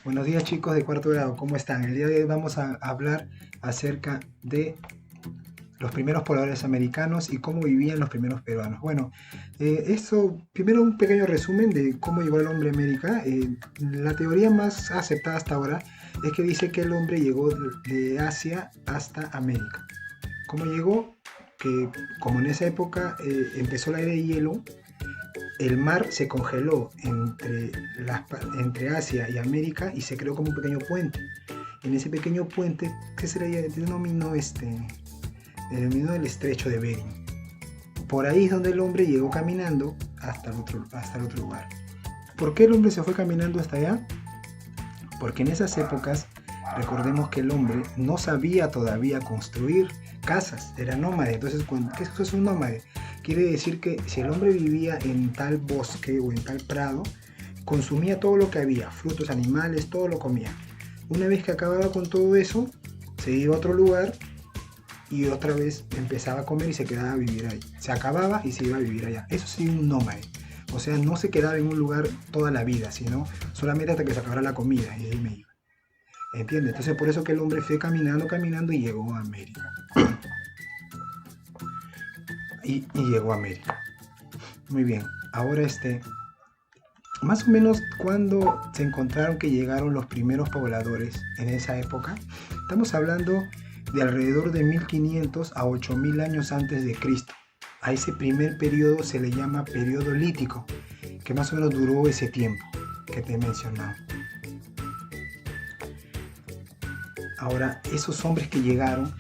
Buenos días chicos de cuarto grado, ¿cómo están? El día de hoy vamos a hablar acerca de los primeros pobladores americanos y cómo vivían los primeros peruanos. Bueno, primero un pequeño resumen de cómo llegó el hombre a América. La teoría más aceptada hasta ahora es que dice que el hombre llegó de Asia hasta América. ¿Cómo llegó? Que como en esa época empezó la era de hielo, el mar se congeló entre Asia y América y se creó como un pequeño puente. En ese pequeño puente, que se le denominó denominó el estrecho de Bering. Por ahí es donde el hombre llegó caminando hasta el otro lugar. ¿Por qué el hombre se fue caminando hasta allá? Porque en esas épocas, recordemos que el hombre no sabía todavía construir casas, era nómade. Entonces, ¿qué es un nómade? Quiere decir que si el hombre vivía en tal bosque o en tal prado, consumía todo lo que había, frutos, animales, todo lo comía. Una vez que acababa con todo eso, se iba a otro lugar y otra vez empezaba a comer y se quedaba a vivir ahí. Se acababa y se iba a vivir allá. Eso sí, un nómade. O sea, no se quedaba en un lugar toda la vida, sino solamente hasta que se acabara la comida y ahí me iba. ¿Entiendes? Entonces por eso que el hombre fue caminando, caminando y llegó a América. Y llegó a América. Muy bien. Ahora más o menos cuando se encontraron que llegaron los primeros pobladores en esa época, estamos hablando de alrededor de 1500 a 8000 años antes de Cristo. A ese primer periodo se le llama periodo lítico, que más o menos duró ese tiempo que te he mencionado. Ahora, esos hombres que llegaron,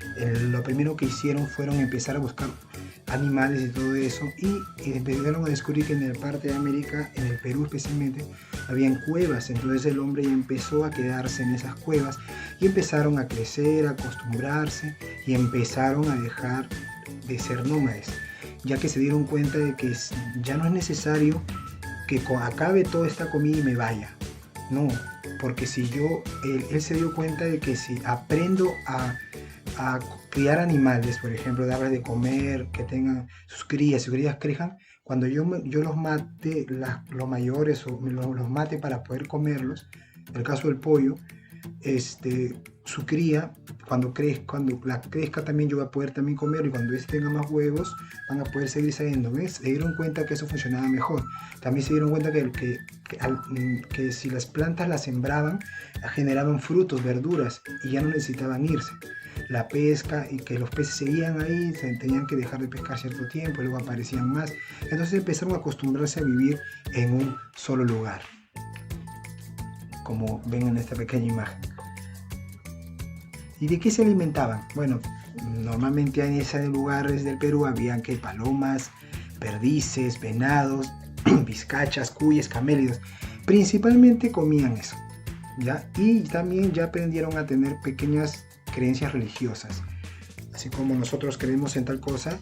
lo primero que hicieron fueron empezar a buscar animales y todo eso, y empezaron a descubrir que en el parte de América, en el Perú especialmente, habían cuevas. Entonces el hombre ya empezó a quedarse en esas cuevas y empezaron a crecer, a acostumbrarse y empezaron a dejar de ser nómades, ya que se dieron cuenta de que ya no es necesario que acabe toda esta comida y me vaya. No, porque si él se dio cuenta de que si aprendo a criar animales, por ejemplo, darles de comer, que tengan sus crías crezcan, cuando yo los mate, los mayores, o los mate para poder comerlos, en el caso del pollo, su cría, cuando la crezca también yo voy a poder también comer, y cuando tenga más huevos van a poder seguir saliendo. ¿Ves? Se dieron cuenta que eso funcionaba mejor. También se dieron cuenta que si las plantas las sembraban, generaban frutos, verduras, y ya no necesitaban irse. La pesca, y que los peces seguían ahí, se tenían que dejar de pescar cierto tiempo, luego aparecían más. Entonces empezaron a acostumbrarse a vivir en un solo lugar, como ven en esta pequeña imagen. ¿Y de qué se alimentaban? Bueno, normalmente en esos lugares del Perú habían que palomas, perdices, venados, vizcachas, cuyes, camélidos. Principalmente comían eso, ¿ya? Y también ya aprendieron a tener pequeñas creencias religiosas. Así como nosotros creemos en tal cosa,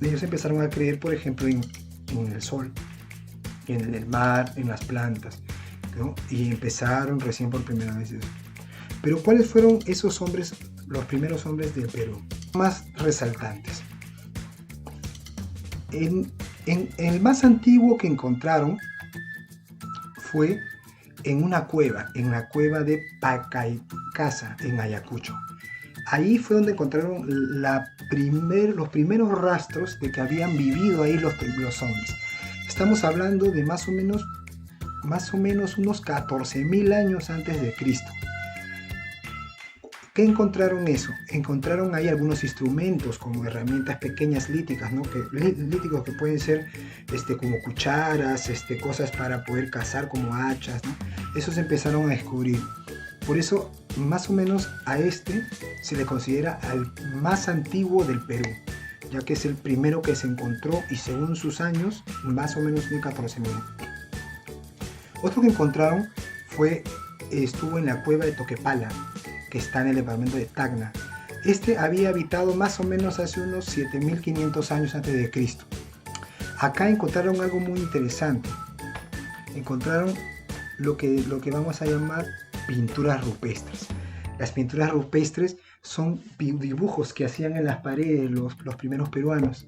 ellos empezaron a creer, por ejemplo, en el sol, en el mar, en las plantas, ¿no? Y empezaron recién por primera vez eso. Pero ¿cuáles fueron esos hombres, los primeros hombres del Perú? Más resaltantes. El más antiguo que encontraron fue en la cueva de Pacaicasa, en Ayacucho. Ahí fue donde encontraron los primeros rastros de que habían vivido ahí los hombres. Estamos hablando de más o menos unos 14.000 años antes de Cristo. ¿Qué encontraron eso? Encontraron ahí algunos instrumentos como herramientas pequeñas líticas, ¿no? Líticos que pueden ser como cucharas, cosas para poder cazar como hachas, ¿no? Esos empezaron a descubrir. Por eso, más o menos se le considera al más antiguo del Perú, ya que es el primero que se encontró, y según sus años, más o menos de 14.000. Otro que encontraron estuvo en la cueva de Toquepala, que está en el departamento de Tacna. Había habitado más o menos hace unos 7500 años antes de Cristo. Acá encontraron algo muy interesante. Encontraron lo que vamos a llamar pinturas rupestres. Las pinturas rupestres son dibujos que hacían en las paredes los primeros peruanos.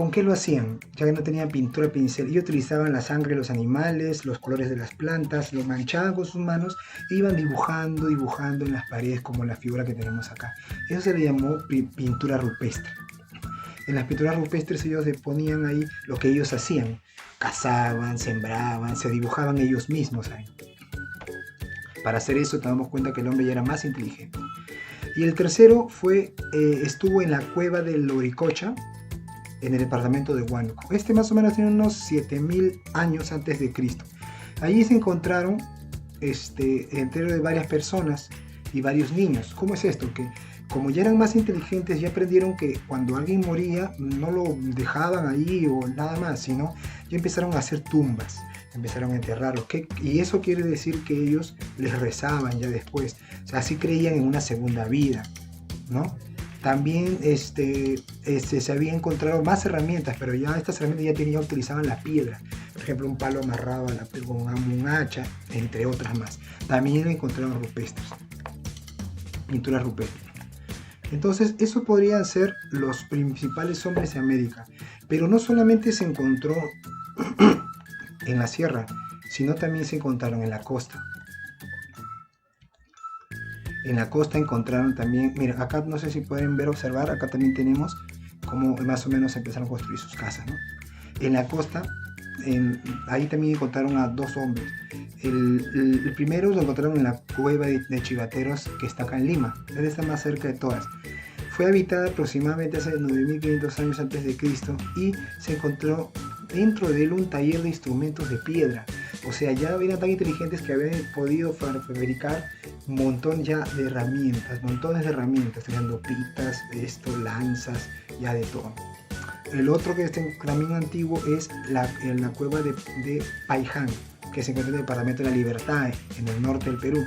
¿Con qué lo hacían? Ya que no tenían pintura pincel. Ellos utilizaban la sangre de los animales, los colores de las plantas, lo manchaban con sus manos e iban dibujando, dibujando en las paredes como la figura que tenemos acá. Eso se le llamó pintura rupestre. En las pinturas rupestres ellos le ponían ahí lo que ellos hacían. Cazaban, sembraban, se dibujaban ellos mismos ahí. Para hacer eso nos damos cuenta que el hombre ya era más inteligente. Y el tercero estuvo en la cueva del Loricocha, en el departamento de Huánuco. Este más o menos tiene unos 7000 años antes de Cristo. Allí se encontraron entero de varias personas y varios niños. ¿Cómo es esto? Que como ya eran más inteligentes, ya aprendieron que cuando alguien moría no lo dejaban ahí o nada más, sino ya empezaron a hacer tumbas, empezaron a enterrarlos. Y eso quiere decir que ellos les rezaban ya después. O sea, así creían en una segunda vida, ¿no? También se habían encontrado más herramientas, pero ya estas herramientas ya utilizaban la piedra. Por ejemplo, un palo amarrado con un hacha, entre otras más. También encontraron rupestres, pinturas rupestres. Entonces, esos podrían ser los principales hombres de América. Pero no solamente se encontró en la sierra, sino también se encontraron en la costa. En la costa encontraron también, mira, acá no sé si pueden ver, observar, acá también tenemos cómo más o menos empezaron a construir sus casas, ¿no? En la costa, ahí también encontraron a dos hombres. El primero lo encontraron en la cueva de Chivateros, que está acá en Lima, debe estar más cerca de todas. Fue habitada aproximadamente hace 9500 años antes de Cristo y se encontró dentro de él un taller de instrumentos de piedra. O sea, ya eran tan inteligentes que habían podido fabricar un montón ya de herramientas, montones de herramientas, creando pitas, lanzas, ya de todo. El otro que es también antiguo es en la cueva de Paiján, que se encuentra en el departamento de La Libertad, en el norte del Perú.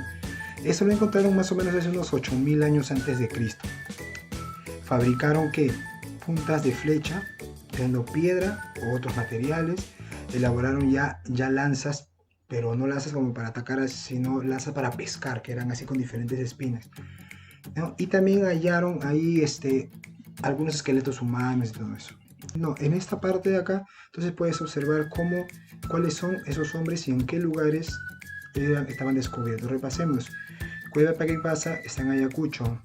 Eso lo encontraron más o menos hace unos 8000 años antes de Cristo. Fabricaron puntas de flecha, creando piedra u otros materiales. Elaboraron ya lanzas, pero no lanzas como para atacar, sino lanzas para pescar, que eran así con diferentes espinas, ¿no? Y también hallaron ahí algunos esqueletos humanos y todo eso. No, en esta parte de acá, entonces puedes observar cuáles son esos hombres y en qué lugares estaban descubiertos. Repasemos. Cueva de Paquipasa está en Ayacucho,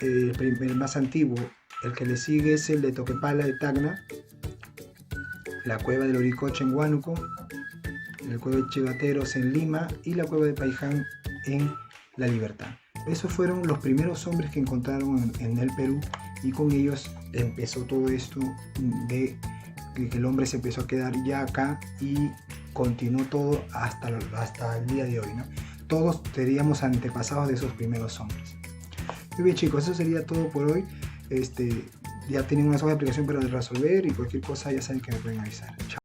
el más antiguo. El que le sigue es el de Toquepala de Tacna, la cueva del Loricocha en Huánuco, la cueva de Chivateros en Lima y la cueva de Paiján en La Libertad. Esos fueron los primeros hombres que encontraron en el Perú, y con ellos empezó todo esto de que el hombre se empezó a quedar ya acá y continuó todo hasta el día de hoy, ¿no? Todos seríamos antepasados de esos primeros hombres. Muy bien, chicos, eso sería todo por hoy. Ya tienen una sola aplicación para resolver y cualquier cosa ya saben que me pueden avisar. Chao.